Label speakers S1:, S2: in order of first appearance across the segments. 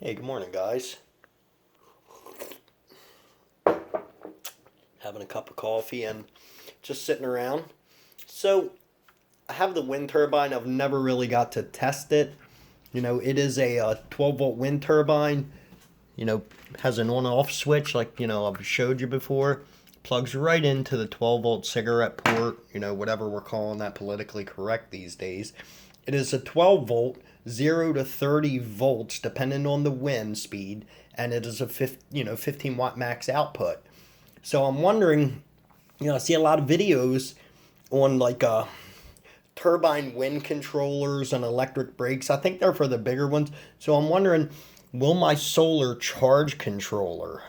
S1: Hey, good morning, guys. Having a cup of coffee and just sitting around. So, I have the wind turbine. I've never really got to test it. It is a 12-volt wind turbine. Has an on-off switch like, I've showed you before. Plugs right into the 12-volt cigarette port, whatever we're calling that politically correct these days. It is a 12-volt, 0 to 30 volts, depending on the wind speed, and it is a 15-watt max output. So I'm wondering, I see a lot of videos on like turbine wind controllers and electric brakes. I think they're for the bigger ones. So I'm wondering, will my solar charge controller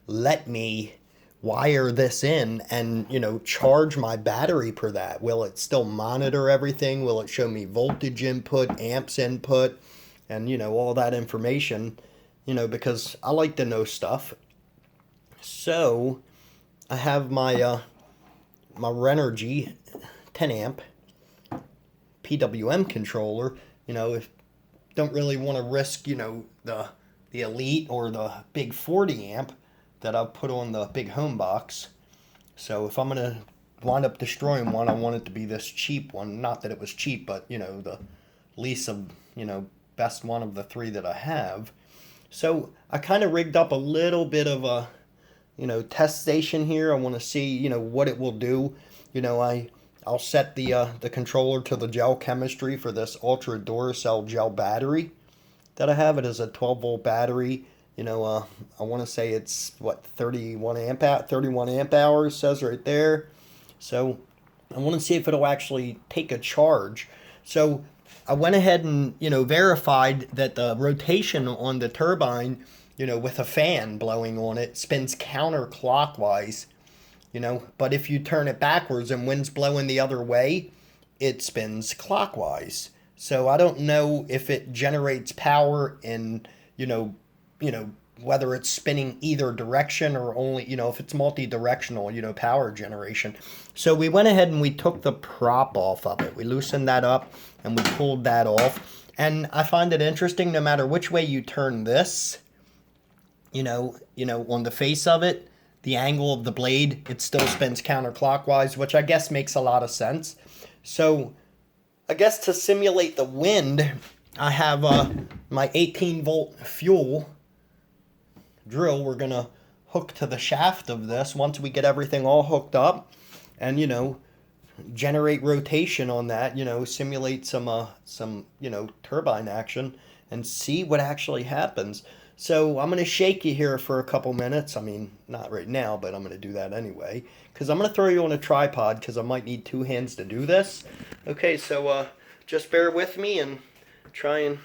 S1: let me wire this in and, charge my battery per that? Will it still monitor everything? Will it show me voltage input, amps input, and, all that information? Because I like to know stuff. So I have my Renergy 10 amp PWM controller. If don't really want to risk, the Elite or the big 40 amp that I've put on the big home box. So if I'm gonna wind up destroying one, I want it to be this cheap one. Not that it was cheap, but the least of best one of the three that I have. So I kind of rigged up a little bit of a test station here. I want to see what it will do. I'll set the controller to the gel chemistry for this Ultra Duracell gel battery that I have. It is a 12-volt battery. I want to say it's what 31 amp hours says right there. So I want to see if it'll actually take a charge. So I went ahead and verified that the rotation on the turbine, with a fan blowing on it, spins counterclockwise. But if you turn it backwards and wind's blowing the other way, it spins clockwise. So I don't know if it generates power in, whether it's spinning either direction or only, if it's multi-directional, power generation. So we went ahead and we took the prop off of it. We loosened that up and we pulled that off. And I find it interesting, no matter which way you turn this, on the face of it, the angle of the blade, it still spins counterclockwise, which I guess makes a lot of sense. So I guess to simulate the wind, I have my 18-volt fuel drill. We're going to hook to the shaft of this once we get everything all hooked up and, generate rotation on that, simulate some turbine action and see what actually happens. So I'm going to shake you here for a couple minutes. I mean, not right now, but I'm going to do that anyway. Because I'm going to throw you on a tripod because I might need two hands to do this. Okay, so just bear with me and try and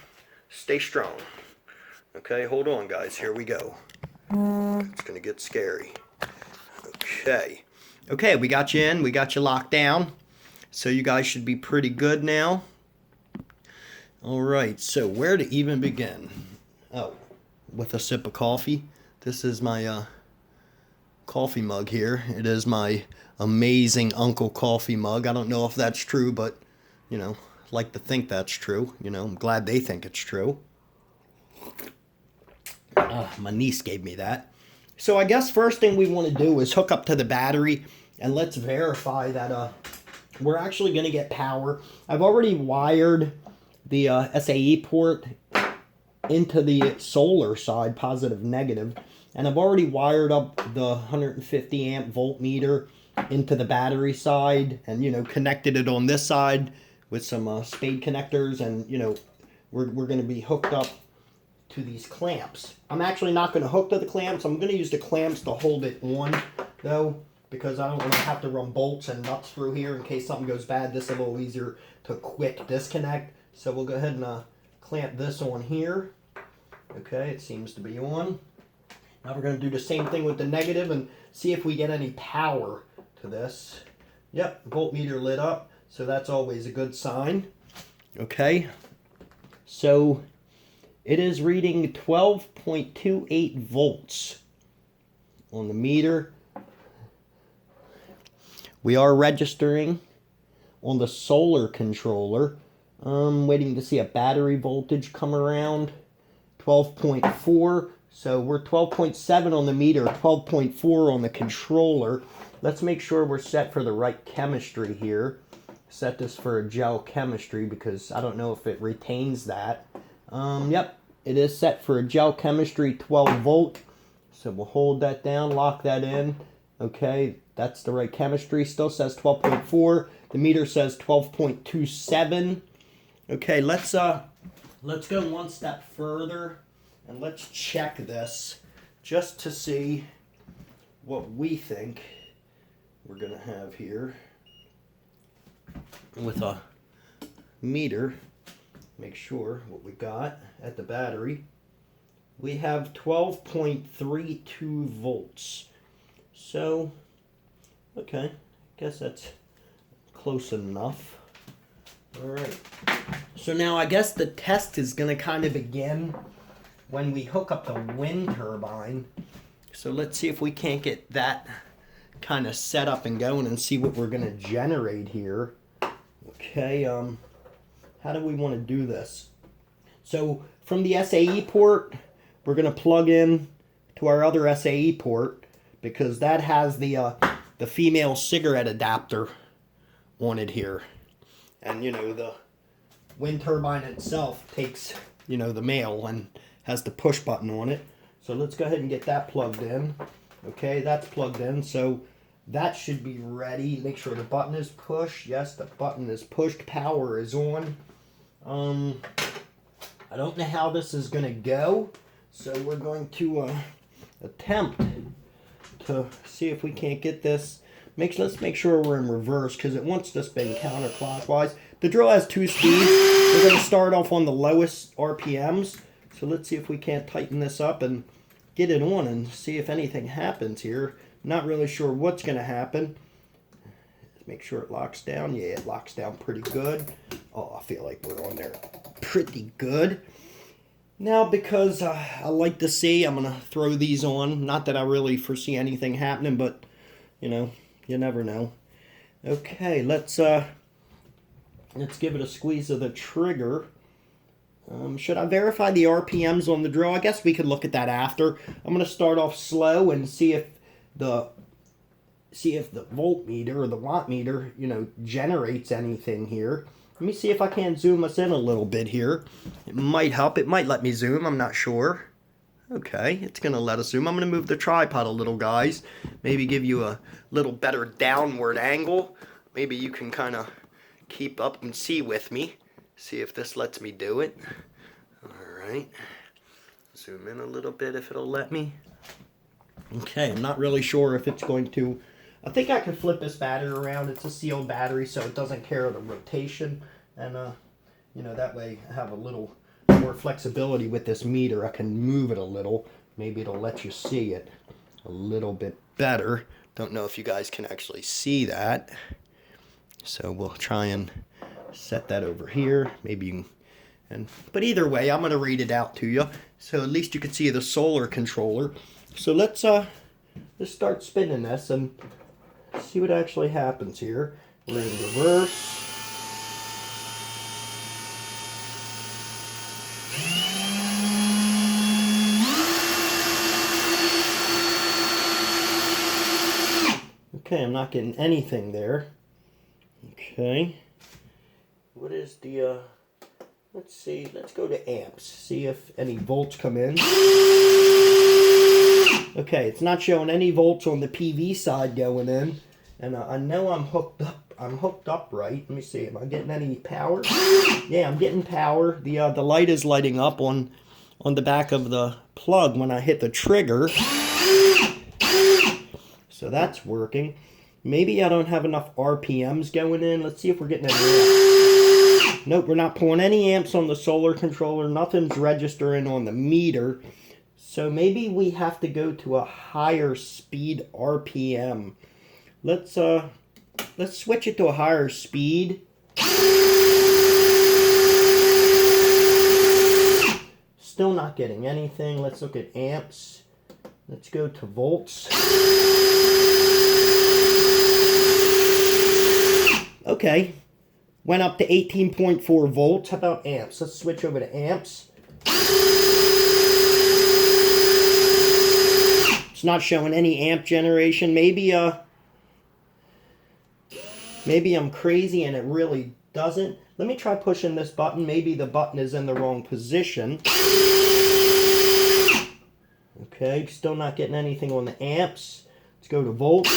S1: stay strong. Okay, hold on, guys. Here we go. It's going to get scary. Okay. Okay, we got you in. We got you locked down. So you guys should be pretty good now. All right, so where to even begin? Oh, with a sip of coffee. This is my coffee mug here. It is my amazing Uncle Coffee mug. I don't know if that's true, but, like to think that's true. I'm glad they think it's true. My niece gave me that. So I guess first thing we want to do is hook up to the battery and let's verify that we're actually going to get power. I've already wired the SAE port into the solar side, positive, negative, and I've already wired up the 150 amp voltmeter into the battery side and connected it on this side with some spade connectors, and we're going to be hooked up to these clamps. I'm actually not going to hook to the clamps. I'm going to use the clamps to hold it on though, because I don't want to have to run bolts and nuts through here in case something goes bad. This is a little easier to quick disconnect. So we'll go ahead and clamp this on here. Okay, it seems to be on. Now we're going to do the same thing with the negative and see if we get any power to this. Yep, voltmeter lit up, so that's always a good sign. Okay, so it is reading 12.28 volts on the meter. We are registering on the solar controller. I'm waiting to see a battery voltage come around. 12.4. So we're 12.7 on the meter, 12.4 on the controller. Let's make sure we're set for the right chemistry here. Set this for a gel chemistry because I don't know if it retains that. Yep, it is set for a gel chemistry, 12 volt. So we'll hold that down, lock that in. Okay, that's the right chemistry. Still says 12.4. The meter says 12.27. Okay, let's go one step further and let's check this just to see what we think we're gonna have here with a meter. Make sure what we got at the battery. We have 12.32 volts. So, okay, I guess that's close enough. All right. So now I guess the test is going to kind of begin when we hook up the wind turbine. So let's see if we can't get that kind of set up and going and see what we're going to generate here. Okay, how do we want to do this? So from the SAE port, we're going to plug in to our other SAE port because that has the female cigarette adapter on it here. And, you know, the wind turbine itself takes, you know, the male and has the push button on it. So let's go ahead and get that plugged in. Okay, that's plugged in. So that should be ready. Make sure the button is pushed. Yes, the button is pushed. Power is on. I don't know how this is going to go. So we're going to attempt to see if we can't get this. Let's make sure we're in reverse because it wants to spin counterclockwise. The drill has 2 speeds. We're going to start off on the lowest RPMs. So let's see if we can't tighten this up and get it on and see if anything happens here. Not really sure what's going to happen. Make sure it locks down. Yeah, it locks down pretty good. Oh, I feel like we're on there pretty good. Now, because I like to see, I'm going to throw these on. Not that I really foresee anything happening, but, you know, you never know. Okay, let's give it a squeeze of the trigger. Should I verify the RPMs on the drill? I guess we could look at that after. I'm going to start off slow and see if the voltmeter or the watt meter, you know, generates anything here. Let me see if I can zoom us in a little bit here. It might help. It might let me zoom. I'm not sure. Okay, it's going to let us zoom. I'm going to move the tripod a little, guys. Maybe give you a little better downward angle. Maybe you can kind of keep up and see with me. See if this lets me do it. Alright. Zoom in a little bit if it'll let me. Okay, I'm not really sure if it's going to. I think I can flip this battery around. It's a sealed battery, so it doesn't care the rotation. And, you know, that way I have a little more flexibility with this meter. I can move it a little. Maybe it'll let you see it a little bit better. Don't know if you guys can actually see that. So we'll try and set that over here. Maybe you can, but either way, I'm going to read it out to you. So at least you can see the solar controller. So let's start spinning this and see what actually happens here. We're in reverse. Okay, I'm not getting anything there. Okay. What is the, let's see, let's go to amps. See if any volts come in. Okay, it's not showing any volts on the PV side going in. And I know I'm hooked up. I'm hooked up right. Let me see, am I getting any power? Yeah, I'm getting power. The light is lighting up on the back of the plug when I hit the trigger. So that's working. Maybe I don't have enough RPMs going in. Let's see if we're getting any amps. Nope, we're not pulling any amps on the solar controller. Nothing's registering on the meter. So maybe we have to go to a higher speed RPM. Let's switch it to a higher speed. Still not getting anything. Let's look at amps. Let's go to volts. Okay, went up to 18.4 volts. How about amps? Let's switch over to amps. not showing any amp generation. Maybe I'm crazy and it really doesn't. Let me try pushing this button. Maybe the button is in the wrong position. Okay, still not getting anything on the amps. Let's go to volts.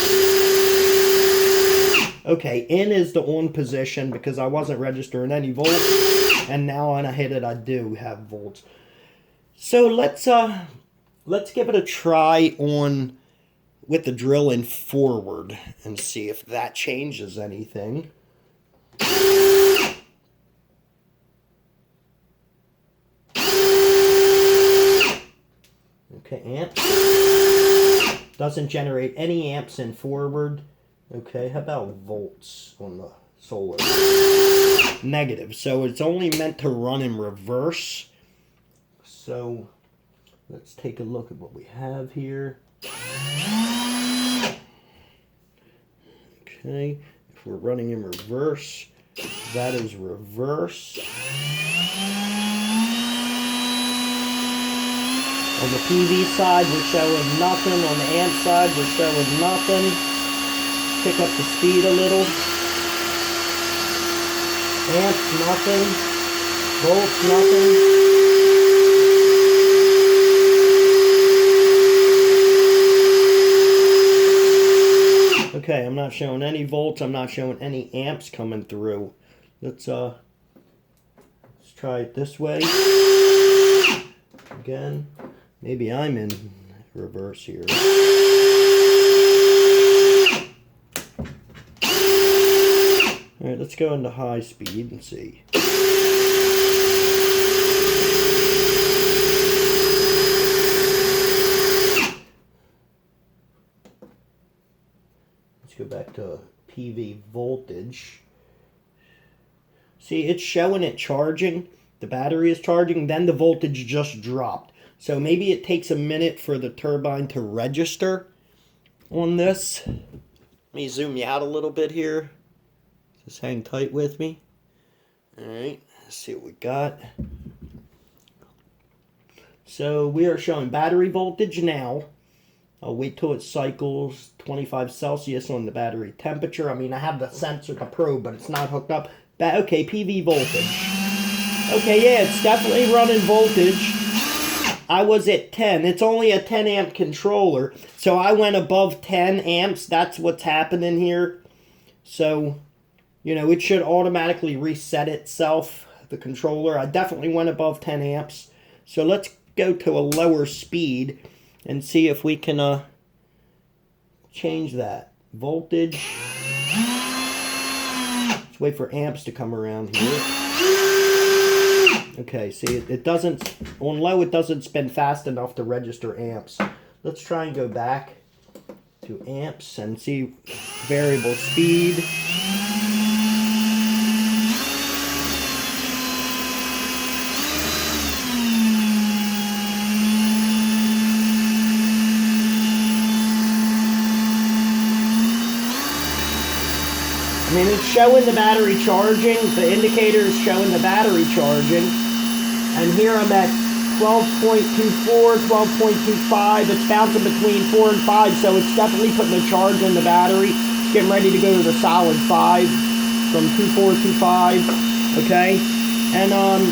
S1: Okay, in is the on position because I wasn't registering any volts. And now when I hit it, I do have volts. So let's give it a try on with the drill in forward and see if that changes anything. Okay, amps. Doesn't generate any amps in forward. Okay, how about volts on the solar? Negative. So it's only meant to run in reverse. So let's take a look at what we have here. Okay, if we're running in reverse, that is reverse. On the PV side, we're showing nothing. On the amp side, we're showing nothing. Pick up the speed a little. Amps, nothing. Volts, nothing. Okay, I'm not showing any volts. I'm not showing any amps coming through. Let's try it this way. Again. Maybe I'm in reverse here. Alright, let's go into high speed and see. Let's go back to PV voltage. See, it's showing it charging. The battery is charging, then the voltage just dropped. So maybe it takes a minute for the turbine to register on this. Let me zoom you out a little bit here. Just hang tight with me. Alright, let's see what we got. So we are showing battery voltage now. I'll wait till it cycles 25 Celsius on the battery temperature. I mean, I have the sensor, the probe, but it's not hooked up. Okay, PV voltage. Okay, yeah, it's definitely running voltage. I was at 10. It's only a 10 amp controller. So I went above 10 amps. That's what's happening here. So, you know, it should automatically reset itself, the controller. I definitely went above 10 amps. So let's go to a lower speed and see if we can change that. Voltage. Let's wait for amps to come around here. Okay, see, it doesn't, on low it doesn't spin fast enough to register amps. Let's try and go back to amps and see variable speed. I mean, it's showing the battery charging. The indicator is showing the battery charging. And here I'm at 12.24, 12.25. It's bouncing between 4 and 5, so it's definitely putting a charge in the battery. It's getting ready to go to the solid 5 from 2.4 to 5. Okay? And let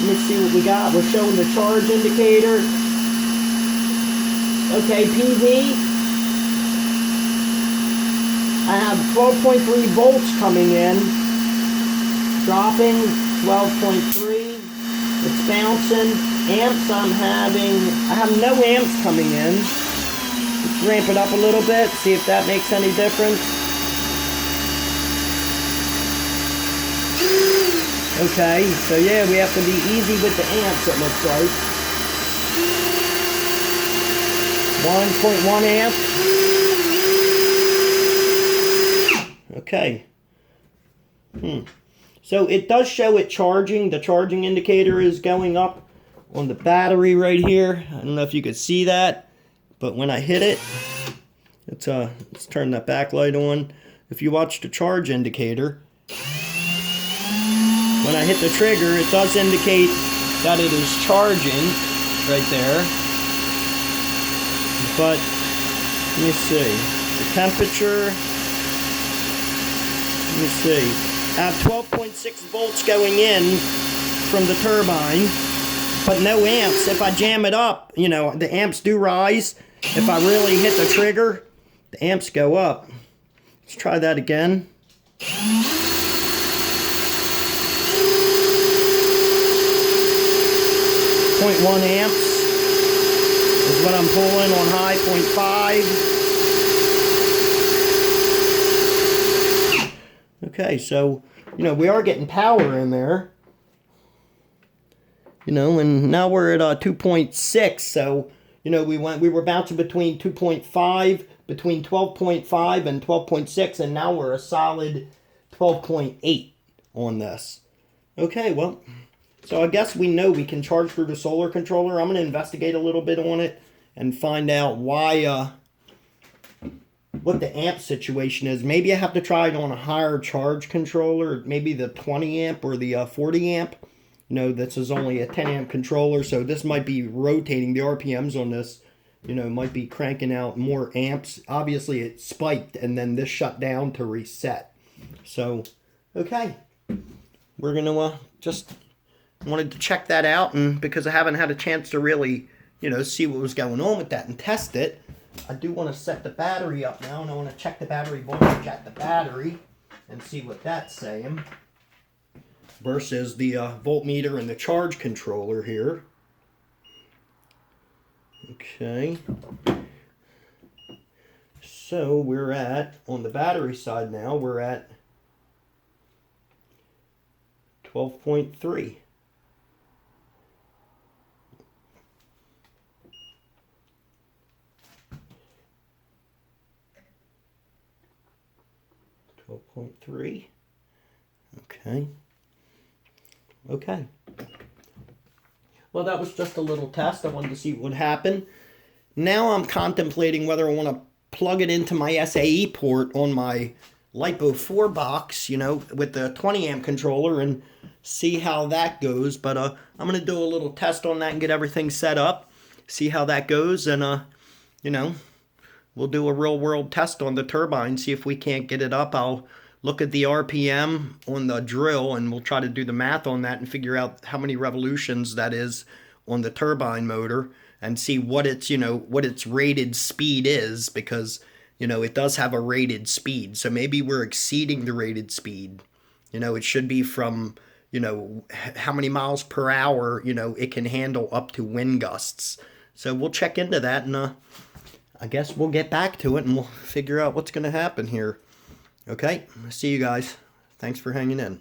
S1: me see what we got. We're showing the charge indicator. Okay, PV. I have 12.3 volts coming in, dropping 12.3, it's bouncing. Amps I have no amps coming in. Let's ramp it up a little bit, see if that makes any difference. Okay, so yeah, we have to be easy with the amps, it looks like. 1.1 amp. Okay. So it does show it charging. The charging indicator is going up on the battery right here. I don't know if you could see that, but when I hit it, let's turn that backlight on. If you watch the charge indicator, when I hit the trigger, it does indicate that it is charging right there. But Let me see. The temperature. Let me see. I have 12.6 volts going in from the turbine, but no amps. If I jam it up, you know, the amps do rise. If I really hit the trigger, the amps go up. Let's try that again. 0.1 amps is what I'm pulling on high. 0.5. Okay, so, you know, we are getting power in there. You know, and now we're at 2.6, so, you know, we were bouncing between 2.5, between 12.5 and 12.6, and now we're a solid 12.8 on this. Okay, well, so I guess we know we can charge through the solar controller. I'm going to investigate a little bit on it and find out why, what the amp situation is. Maybe I have to try it on a higher charge controller, maybe the 20 amp or the 40 amp. You know, this is only a 10 amp controller, so this might be rotating. The RPMs on this, you know, might be cranking out more amps. Obviously, it spiked, and then this shut down to reset. So, okay. We're going to just wanted to check that out, and because I haven't had a chance to really, you know, see what was going on with that and test it, I do want to set the battery up now, and I want to check the battery voltage at the battery and see what that's saying versus the voltmeter and the charge controller here. Okay. So we're at, on the battery side now, we're at 12.3. Okay. Okay. Well, that was just a little test. I wanted to see what would happen. Now I'm contemplating whether I want to plug it into my SAE port on my LiPo 4 box, you know, with the 20 amp controller and see how that goes. But I'm going to do a little test on that and get everything set up, see how that goes, and, you know, we'll do a real world test on the turbine, see if we can't get it up. I'll look at the RPM on the drill, and we'll try to do the math on that and figure out how many revolutions that is on the turbine motor and see what its, you know, what its rated speed is, because, you know, it does have a rated speed. So maybe we're exceeding the rated speed. You know, it should be from, you know, how many miles per hour, you know, it can handle up to wind gusts. So we'll check into that, and I guess we'll get back to it and we'll figure out what's going to happen here. Okay, see you guys. Thanks for hanging in.